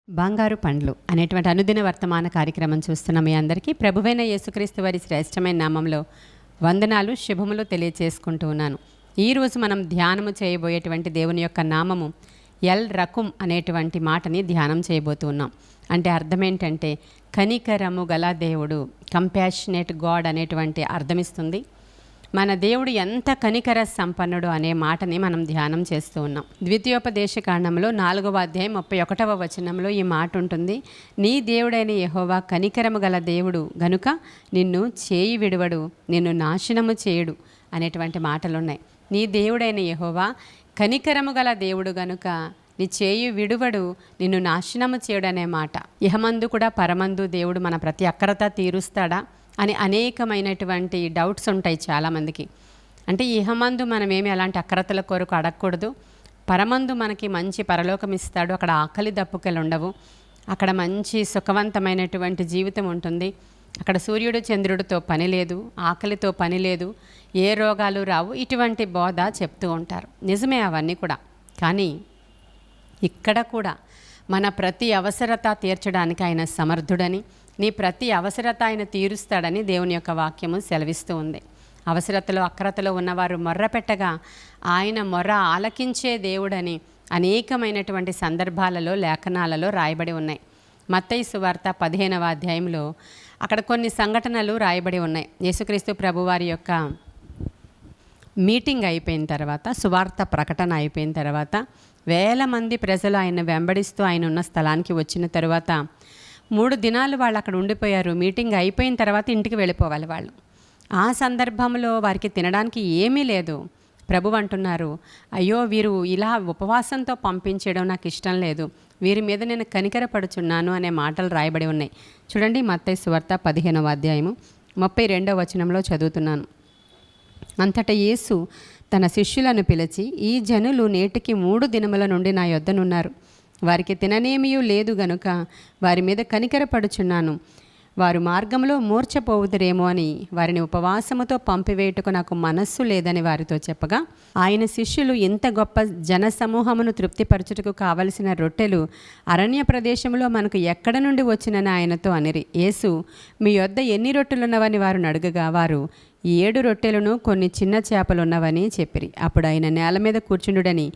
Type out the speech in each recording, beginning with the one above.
బంగారు పండ్లు అనేటువంటి అనుదిన వర్తమాన కార్యక్రమం చూస్తున్న మీ అందరికీ ప్రభువైన యేసుక్రీస్తు వారి శ్రేష్టమైన నామంలో వందనాలు శుభములు తెలియచేసుకుంటూ ఉన్నాను. ఈరోజు మనం ధ్యానము చేయబోయేటువంటి దేవుని యొక్క నామము ఎల్ రకుం అనేటువంటి మాటని ధ్యానం చేయబోతూ ఉన్నాం. అంటే అర్థం ఏంటంటే కనికరము గల దేవుడు, కంపాషనేట్ గాడ్ అనేటువంటి అర్థమిస్తుంది. మన దేవుడు ఎంత కనికర సంపన్నుడు అనే మాటని మనం ధ్యానం చేస్తూ ఉన్నాం. ద్వితీయోపదేశ కాండంలో 4వ అధ్యాయం 31వ వచనంలో ఈ మాట ఉంటుంది. నీ దేవుడైన యెహోవా కనికరము గల దేవుడు గనుక నిన్ను చేయి విడువడు, నిన్ను నాశనము చేయుడు అనేటువంటి మాటలు ఉన్నాయి. నీ దేవుడైన యెహోవా కనికరము గల దేవుడు గనుక నీ చేయి విడువడు, నిన్ను నాశనము చేయుడు అనే మాట. ఇహమందు కూడా పరమందు దేవుడు మన ప్రతి అక్కరత తీరుస్తాడా అని అనేకమైనటువంటి డౌట్స్ ఉంటాయి చాలామందికి. అంటే ఇహమందు మనమేమి అలాంటి అక్రతల కొరకు అడగకూడదు. పరమందు మనకి మంచి పరలోకం ఇస్తాడు. అక్కడ ఆకలి దప్పుకలు ఉండవు. అక్కడ మంచి సుఖవంతమైనటువంటి జీవితం ఉంటుంది. అక్కడ సూర్యుడు చంద్రుడితో పని లేదు, ఆకలితో పని లేదు, ఏ రోగాలు రావు. ఇటువంటి బోధ చెప్తూ ఉంటారు. నిజమే అవన్నీ కూడా. కానీ ఇక్కడ కూడా మన ప్రతి అవసరత తీర్చడానికి ఆయన సమర్థుడని, నీ ప్రతి అవసరత ఆయన తీరుస్తాడని దేవుని యొక్క వాక్యము సెలవిస్తూ ఉంది. అవసరతలో అక్రతలో ఉన్నవారు మొర్ర పెట్టగా ఆయన మొర్ర ఆలకించే దేవుడని అనేకమైనటువంటి సందర్భాలలో లేఖనాలలో రాయబడి ఉన్నాయి. మత్తయి సువార్త 15వ అధ్యాయంలో అక్కడ కొన్ని సంఘటనలు రాయబడి ఉన్నాయి. యేసుక్రీస్తు ప్రభువారి యొక్క మీటింగ్ అయిపోయిన తర్వాత, సువార్త ప్రకటన అయిపోయిన తర్వాత వేల మంది ప్రజలు ఆయన వెంబడిస్తూ ఆయన ఉన్న స్థలానికి వచ్చిన తర్వాత 3 దినాలు వాళ్ళు అక్కడ ఉండిపోయారు. మీటింగ్ అయిపోయిన తర్వాత ఇంటికి వెళ్ళిపోవాలి వాళ్ళు. ఆ సందర్భంలో వారికి తినడానికి ఏమీ లేదు. ప్రభువు అంటున్నారు, అయ్యో వీరు ఇలా ఉపవాసంతో పంపించడం నాకు ఇష్టం లేదు, వీరి మీద నేను కనికరపడుచున్నాను అనే మాటలు రాయబడి ఉన్నాయి. చూడండి, మత్తయి సువార్త 15వ అధ్యాయము 32వ వచనంలో చదువుతున్నాను. అంతటా యేసు తన శిష్యులను పిలిచి, ఈ జనులు నేటికి 3 దినముల నుండి నా యొద్దనున్నారు, వారికి తిననేమియూ లేదు గనుక వారి మీద కనికరపడుచున్నాను. వారు మార్గంలో మూర్ఛపోవుదురేమో అని వారిని ఉపవాసముతో పంపివేయుటకు నాకు మనస్సు లేదని వారితో చెప్పగా, ఆయన శిష్యులు ఇంత గొప్ప జనసమూహమును తృప్తిపరచుటకు కావలసిన రొట్టెలు అరణ్య ప్రదేశంలో మనకు ఎక్కడ నుండి వచ్చినని ఆయనతో అనిరి. యేసు, మీ యొద్ద ఎన్ని రొట్టెలున్నవని వారు అడుగగా, వారు 7 రొట్టెలను కొన్ని చిన్న చేపలున్నవని చెప్పిరి. అప్పుడు ఆయన నేల మీద కూర్చుండుడని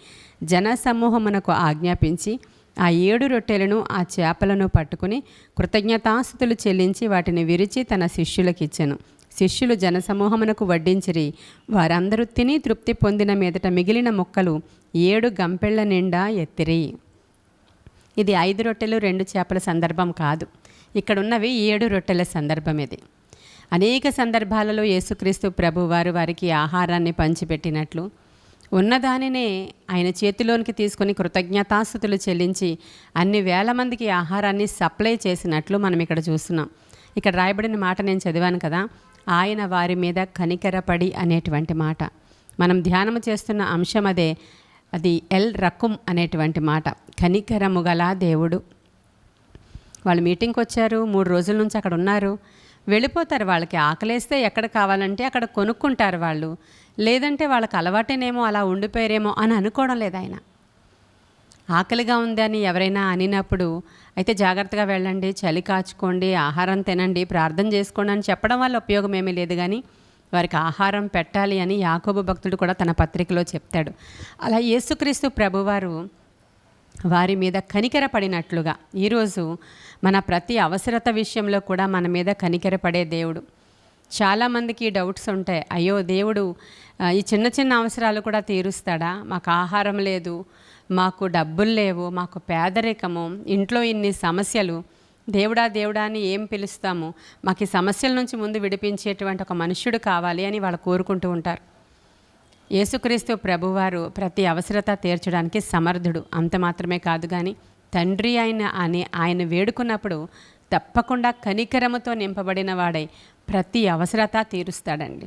జనసమూహమునకు ఆజ్ఞాపించి ఆ 7 రొట్టెలను ఆ చేపలను పట్టుకుని కృతజ్ఞతాస్తుతులు చెల్లించి వాటిని విరిచి తన శిష్యులకు ఇచ్చెను. శిష్యులు జనసమూహమునకు వడ్డించిరి. వారందరూ తిని తృప్తి పొందిన మీదట మిగిలిన ముక్కలు 7 గంపెళ్ల నిండా ఎత్తిరి. ఇది 5 రొట్టెలు 2 చేపల సందర్భం కాదు. ఇక్కడున్నవి 7 రొట్టెల సందర్భం. ఇది అనేక సందర్భాలలో యేసుక్రీస్తు ప్రభు వారికి ఆహారాన్ని పంచిపెట్టినట్లు, ఉన్నదానినే ఆయన చేతిలోనికి తీసుకొని కృతజ్ఞతాస్తుతులు చెల్లించి అన్ని వేల మందికి ఆహారాన్ని సప్లై చేసినట్లు మనం ఇక్కడ చూస్తున్నాం. ఇక్కడ రాయబడిన మాట నేను చదివాను కదా, ఆయన వారి మీద కనికరపడి అనేటువంటి మాట. మనం ధ్యానము చేస్తున్న అంశం అదే. అది ఎల్ రకుం అనేటువంటి మాట, కనికరము గల దేవుడు. వాళ్ళు మీటింగ్కి వచ్చారు, 3 రోజుల నుంచి అక్కడ ఉన్నారు, వెళ్ళిపోతారు. వాళ్ళకి ఆకలేస్తే ఎక్కడ కావాలంటే అక్కడ కొనుక్కుంటారు వాళ్ళు, లేదంటే వాళ్ళకి అలవాటేనేమో అలా ఉండిపోయారేమో అని అనుకోవడం లేదు ఆయన. ఆకలిగా ఉందని ఎవరైనా అనినప్పుడు అయితే జాగ్రత్తగా వెళ్ళండి, చలి కాచుకోండి, ఆహారం తినండి, ప్రార్థన చేసుకోండి అని చెప్పడం వల్ల ఉపయోగం ఏమీ లేదు. కానీ వారికి ఆహారం పెట్టాలి అని యాకోబు భక్తుడు కూడా తన పత్రికలో చెప్తాడు. అలా యేసుక్రీస్తు ప్రభువారు వారి మీద కనికరపడినట్లుగా ఈరోజు మన ప్రతి అవసరత విషయంలో కూడా మన మీద కనికరపడే దేవుడు. చాలామందికి డౌట్స్ ఉంటాయి, అయ్యో దేవుడు ఈ చిన్న చిన్న అవసరాలు కూడా తీరుస్తాడా? మాకు ఆహారం లేదు, మాకు డబ్బులు లేవు, మాకు పేదరికము, ఇంట్లో ఇన్ని సమస్యలు, దేవుడా దేవుడా అని ఏం పిలుస్తాము? మాకు ఈ సమస్యల నుంచి ముందు విడిపించేటువంటి ఒక మనుష్యుడు కావాలి అని వాళ్ళు కోరుకుంటూ ఉంటారు. యేసుక్రీస్తు ప్రభువారు ప్రతి అవసరత తీర్చడానికి సమర్థుడు. అంత మాత్రమే కాదు, కానీ తండ్రి ఆయన వేడుకున్నప్పుడు తప్పకుండా కనికరముతో నింపబడిన వాడై ప్రతి అవసరత తీరుస్తాడండి.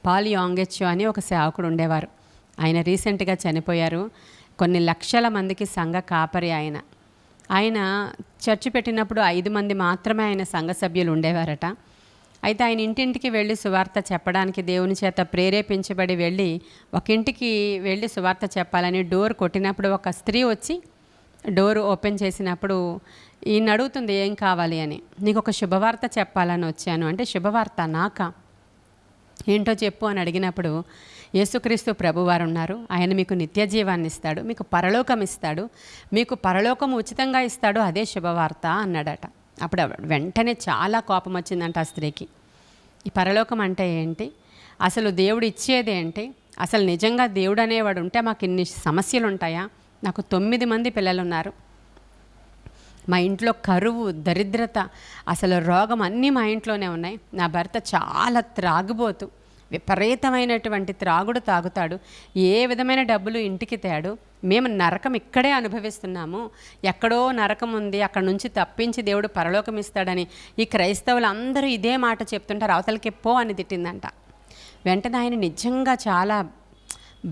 పాల్ యాంగెచ్చో అని ఒక సేవకుడు ఉండేవారు. ఆయన రీసెంట్గా చనిపోయారు. కొన్ని లక్షల మందికి సంఘ కాపరి ఆయన చర్చి పెట్టినప్పుడు 5 మంది మాత్రమే ఆయన సంఘ సభ్యులు ఉండేవారట. అయితే ఆయన ఇంటింటికి వెళ్ళి సువార్త చెప్పడానికి దేవుని చేత ప్రేరేపించబడి వెళ్ళి ఒక ఇంటికి వెళ్ళి సువార్త చెప్పాలని డోర్ కొట్టినప్పుడు ఒక స్త్రీ వచ్చి డోర్ ఓపెన్ చేసినప్పుడు ఈయన అడుగుతుంది ఏం కావాలి అని. నీకు ఒక శుభవార్త చెప్పాలని వచ్చాను అంటే, శుభవార్త నాకా? ఏంటో చెప్పు అని అడిగినప్పుడు, యేసుక్రీస్తు ప్రభువారు ఉన్నారు, ఆయన మీకు నిత్య జీవాన్ని ఇస్తాడు, మీకు పరలోకం ఇస్తాడు, మీకు పరలోకం ఉచితంగా ఇస్తాడు, అదే శుభవార్త అన్నాడట. అప్పుడు వెంటనే చాలా కోపం వచ్చిందంట ఆ స్త్రీకి. ఈ పరలోకం అంటే ఏంటి, అసలు దేవుడు ఇచ్చేది ఏంటి, అసలు నిజంగా దేవుడు అనేవాడు ఉంటే మాకు ఇన్ని సమస్యలు ఉంటాయా? నాకు 9 మంది పిల్లలు ఉన్నారు, మా ఇంట్లో కరువు, దరిద్రత, అసలు రోగం అన్నీ మా ఇంట్లోనే ఉన్నాయి. నా భర్త చాలా త్రాగుబోతు, విపరీతమైనటువంటి త్రాగుడు తాగుతాడు, ఏ విధమైన డబ్బులు ఇంటికి తేడు. మేము నరకం ఇక్కడే అనుభవిస్తున్నాము, ఎక్కడో నరకం ఉంది, అక్కడ నుంచి తప్పించి దేవుడు పరలోకం ఇస్తాడని ఈ క్రైస్తవులు అందరూ ఇదే మాట చెప్తుంటారు, అవతలకి పో అని తిట్టిందంట. వెంటనే ఆయన నిజంగా చాలా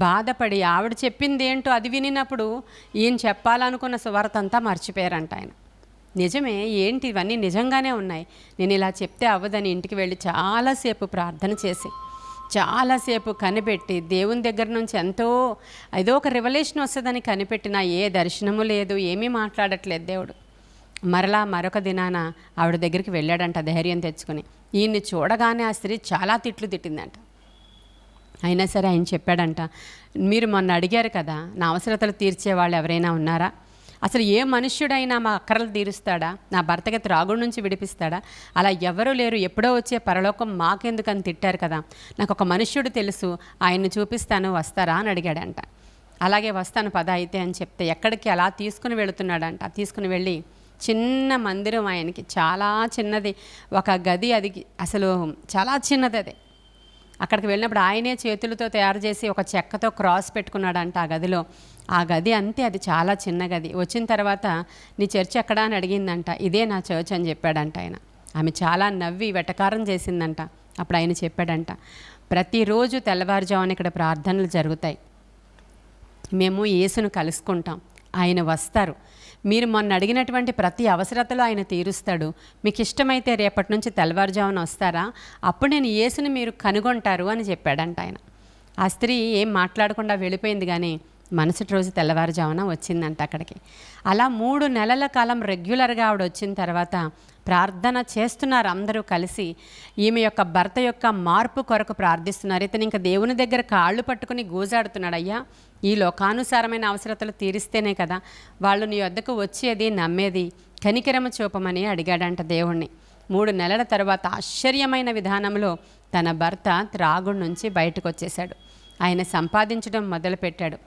బాధపడి ఆవిడ చెప్పింది ఏంటో అది వినినప్పుడు ఈయన చెప్పాలనుకున్న సువార్త అంతా మర్చిపోయారంట ఆయన. నిజమే, ఏంటి ఇవన్నీ నిజంగానే ఉన్నాయి, నేను ఇలా చెప్తే అవ్వదని ఇంటికి వెళ్ళి చాలాసేపు ప్రార్థన చేసి చాలాసేపు కనిపెట్టి దేవుని దగ్గర నుంచి ఎంతో ఏదో ఒక రివల్యూషన్ వస్తుందని కనిపెట్టినా ఏ దర్శనము లేదు, ఏమీ మాట్లాడట్లేదు దేవుడు. మరలా మరొక దినాన ఆవిడ దగ్గరికి వెళ్ళాడంట ధైర్యం తెచ్చుకొని. ఈయన్ని చూడగానే ఆ స్త్రీ చాలా తిట్లు తిట్టిందంట. అయినా సరే ఆయన చెప్పాడంట, మీరు మొన్న అడిగారు కదా నా అవసరతలు తీర్చే వాళ్ళు ఎవరైనా ఉన్నారా? అసలు ఏ మనుష్యుడైనా మా అక్కరలు తీరుస్తాడా? నా భర్తకి త్రాగుడు నుంచి విడిపిస్తాడా? అలా ఎవరూ లేరు, ఎప్పుడో వచ్చే పరలోకం మాకెందుకని తిట్టారు కదా, నాకు ఒక మనుష్యుడు తెలుసు, ఆయన్ని చూపిస్తాను, వస్తారా అని అడిగాడంట. అలాగే వస్తాను పద అయితే అని చెప్తే ఎక్కడికి అలా తీసుకుని వెళుతున్నాడంట. తీసుకుని వెళ్ళి చిన్న మందిరం, ఆయనకి చాలా చిన్నది ఒక గది, అది అసలు చాలా చిన్నది అది. అక్కడికి వెళ్ళినప్పుడు ఆయనే చేతులతో తయారు చేసి ఒక చెక్కతో క్రాస్ పెట్టుకున్నాడంట ఆ గదిలో. ఆ గది అంతే, అది చాలా చిన్న గది. వచ్చిన తర్వాత నీ చర్చ్ ఎక్కడా అని అడిగిందంట. ఇదే నా చర్చ్ అని చెప్పాడంట ఆయన. ఆమె చాలా నవ్వి వెటకారం చేసిందంట. అప్పుడు ఆయన చెప్పాడంట, ప్రతిరోజు తెల్లవారుజామున ఇక్కడ ప్రార్థనలు జరుగుతాయి, మేము యేసును కలుసుకుంటాం, ఆయన వస్తారు, మీరు మొన్న అడిగినటువంటి ప్రతి అవసరతలో ఆయన తీరుస్తాడు, మీకు ఇష్టమైతే రేపటి నుంచి తెల్లవారుజామున వస్తారా, అప్పుడు నేను యేసుని మీరు కనుగొంటారు అని చెప్పాడంట ఆయన. ఆ స్త్రీ ఏం మాట్లాడకుండా వెళ్ళిపోయింది, కానీ మరుసటి రోజు తెల్లవారుజామున వచ్చిందంట అక్కడికి. అలా 3 నెలల కాలం రెగ్యులర్గా ఆవిడ వచ్చిన తర్వాత ప్రార్థన చేస్తున్నారు అందరూ కలిసి. ఈమె యొక్క భర్త యొక్క మార్పు కొరకు ప్రార్థిస్తున్నారు. ఇతను ఇంకా దేవుని దగ్గర కాళ్ళు పట్టుకుని గూజాడుతున్నాడు, అయ్యా ఈ లోకానుసారమైన అవసరతలు తీరిస్తేనే కదా వాళ్ళు నీ వద్దకు వచ్చేది, నమ్మేది, కనికరమ చూపమని అడిగాడంట దేవుణ్ణి. 3 నెలల తర్వాత ఆశ్చర్యమైన విధానంలో తన భర్త త్రాగుడు నుంచి బయటకు వచ్చేశాడు. ఆయన సంపాదించడం మొదలుపెట్టాడు,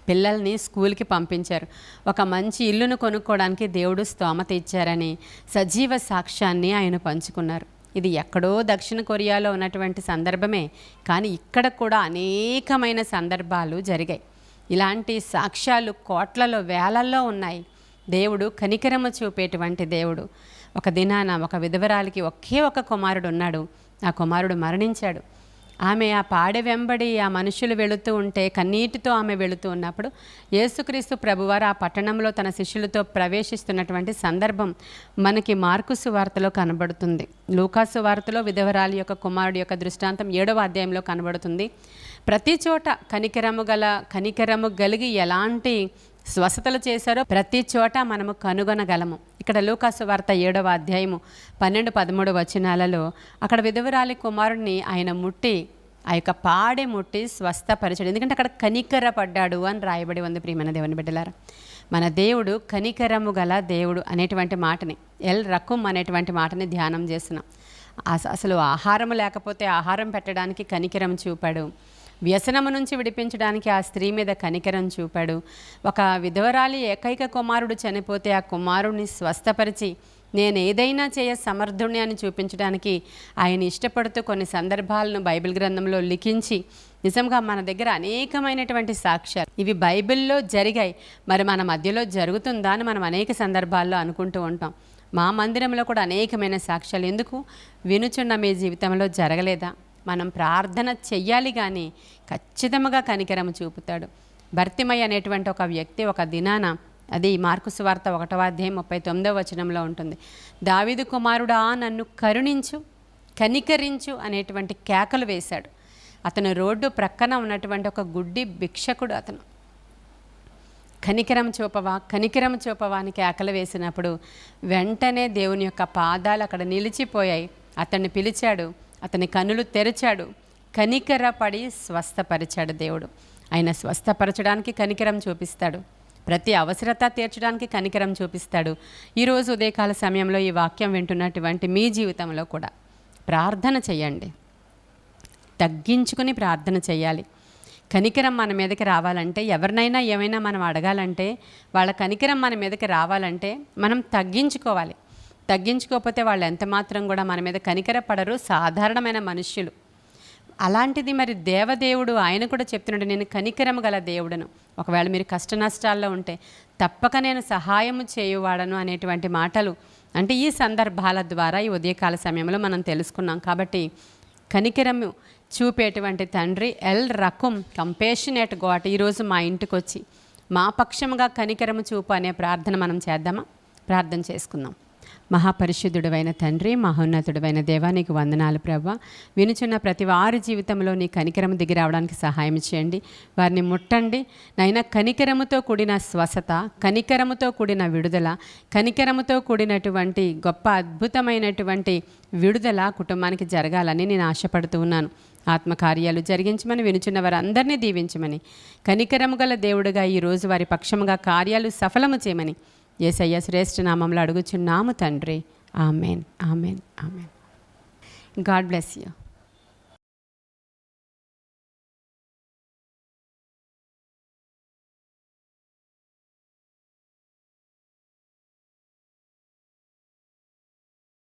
పిల్లల్ని స్కూల్కి పంపించారు, ఒక మంచి ఇల్లును కొనుక్కోవడానికి దేవుడు స్తోమత ఇచ్చారని సజీవ సాక్ష్యాన్ని ఆయన పంచుకున్నారు. ఇది ఎక్కడో దక్షిణ కొరియాలో ఉన్నటువంటి సందర్భమే, కానీ ఇక్కడ కూడా అనేకమైన సందర్భాలు జరిగాయి. ఇలాంటి సాక్ష్యాలు కోట్లలో వేలల్లో ఉన్నాయి. దేవుడు కనికరమ చూపేటువంటి దేవుడు. ఒక దినాన ఒక విధవరాలికి ఒకే ఒక కుమారుడు ఉన్నాడు. ఆ కుమారుడు మరణించాడు. ఆమె ఆ పాడె వెంబడి ఆ మనుషులు వెళుతూ ఉంటే కన్నీటితో ఆమె వెళుతూ ఉన్నప్పుడు యేసుక్రీస్తు ప్రభువారు ఆ పట్టణంలో తన శిష్యులతో ప్రవేశిస్తున్నటువంటి సందర్భం మనకి మార్కు సువార్తలో కనబడుతుంది. లూకా సువార్తలో విధవరాలి యొక్క కుమారుడు యొక్క దృష్టాంతం 7వ అధ్యాయంలో కనబడుతుంది. ప్రతి చోట కనికరము కలిగి ఎలాంటి స్వస్థతలు చేశారో ప్రతి చోట మనము కనుగొనగలము. ఇక్కడ లూకా సువార్త 7వ అధ్యాయము 12-13 వచనాలలో అక్కడ విధవరాలి కుమారుడిని ఆయన ముట్టి, ఆ యొక్క పాడె ముట్టి స్వస్థపరిచాడు. ఎందుకంటే అక్కడ కనికర పడ్డాడు అని రాయబడి ఉంది. ప్రియమైన దేవుని బిడ్డలారా, మన దేవుడు కనికరము గల దేవుడు అనేటువంటి మాటని, ఎల్ రకుం అనేటువంటి మాటని ధ్యానం చేస్తున్నాం. అసలు ఆహారం లేకపోతే ఆహారం పెట్టడానికి కనికరం చూపాడు. వ్యసనము నుంచి విడిపించడానికి ఆ స్త్రీ మీద కనికరం చూపాడు. ఒక విధవరాలి ఏకైక కుమారుడు చనిపోతే ఆ కుమారుడిని స్వస్థపరిచి నేను ఏదైనా చేయ సమర్థుణ్ణి అని చూపించడానికి ఆయన ఇష్టపడుతూ కొన్ని సందర్భాలను బైబిల్ గ్రంథంలో లిఖించి, నిజంగా మన దగ్గర అనేకమైనటువంటి సాక్ష్యాలు ఇవి బైబిల్లో జరిగాయి, మరి మన మధ్యలో జరుగుతుందా అని మనం అనేక సందర్భాల్లో అనుకుంటూ ఉంటాం. మా మందిరంలో కూడా అనేకమైన సాక్ష్యాలు. ఎందుకు వినుచున్న మీ జీవితంలో జరగలేదా? మనం ప్రార్థన చెయ్యాలి, కానీ ఖచ్చితంగా కనికరం చూపుతాడు. భర్తిమయ్య అనేటువంటి ఒక వ్యక్తి ఒక దినాన, అది మార్కు సువార్త 1వ అధ్యాయం 39వ వచనంలో ఉంటుంది, దావీదు కుమారుడా నన్ను కరుణించు, కనికరించు అనేటువంటి కేకలు వేశాడు. అతను రోడ్డు ప్రక్కన ఉన్నటువంటి ఒక గుడ్డి భిక్షకుడు. అతను కనికరం చూపవా, కనికరం చూపవా అని కేకలు వేసినప్పుడు వెంటనే దేవుని యొక్క పాదాలు అక్కడ నిలిచిపోయాయి. అతన్ని పిలిచాడు, అతని కన్నులు తెరిచాడు, కనికరపడి స్వస్థపరిచాడు దేవుడు. ఆయన స్వస్థపరచడానికి కనికరం చూపిస్తాడు, ప్రతి అవసరత తీర్చడానికి కనికరం చూపిస్తాడు. ఈరోజు ఉదయకాల సమయంలో ఈ వాక్యం వింటున్నటువంటి మీ జీవితంలో కూడా ప్రార్థన చేయండి, తగ్గించుకుని ప్రార్థన చేయాలి. కనికరం మన మీదకి రావాలంటే, ఎవరినైనా ఏమైనా మనం అడగాలంటే, వాళ్ళ కనికరం మన మీదకి రావాలంటే మనం తగ్గించుకోవాలి. తగ్గించుకోకపోతే వాళ్ళు ఎంత మాత్రం కూడా మన మీద కనికర పడరు, సాధారణమైన మనుష్యులు. అలాంటిది మరి దేవదేవుడు ఆయన కూడా చెప్తున్నాడు, నేను కనికరము గల దేవుడను. ఒకవేళ మీరు కష్ట నష్టాల్లో ఉంటే తప్పక నేను సహాయము చేయువాడను అనేటువంటి మాటలు అంటే ఈ సందర్భాల ద్వారా ఈ ఉదయకాల సమయంలో మనం తెలుసుకున్నాం. కాబట్టి కనికరము చూపేటువంటి తండ్రి ఎల్ రకుం కంపేషనేట్ గాడ్ ఈరోజు మా ఇంటికి వచ్చి మా పక్షముగా కనికరము చూపు అనే ప్రార్థన మనం చేద్దామా? ప్రార్థన చేసుకుందాం. మహాపరిశుద్ధుడైన తండ్రి, మహోన్నతుడైన దేవా, నీకు వందనాలు ప్రభువా. వినుచున్న ప్రతి వారి జీవితంలో నీ కనికరము దిగి రావడానికి సహాయం చేయండి. వారిని ముట్టండి నైనా. కనికరముతో కూడిన స్వస్థత, కనికరముతో కూడిన విడుదల, కనికరముతో కూడినటువంటి గొప్ప అద్భుతమైనటువంటి విడుదల కుటుంబానికి జరగాలని నేను ఆశపడుతూ ఉన్నాను. ఆత్మకార్యాలు జరిగించమని, వినుచున్న వారందరినీ దీవించమని, కనికరము గల దేవుడుగా ఈరోజు వారి పక్షముగా కార్యాలు సఫలము చేయమని యేసయ్య శ్రేష్ఠ నామంలో అడుగుచున్నాము తండ్రి. Amen, amen, amen. God bless you.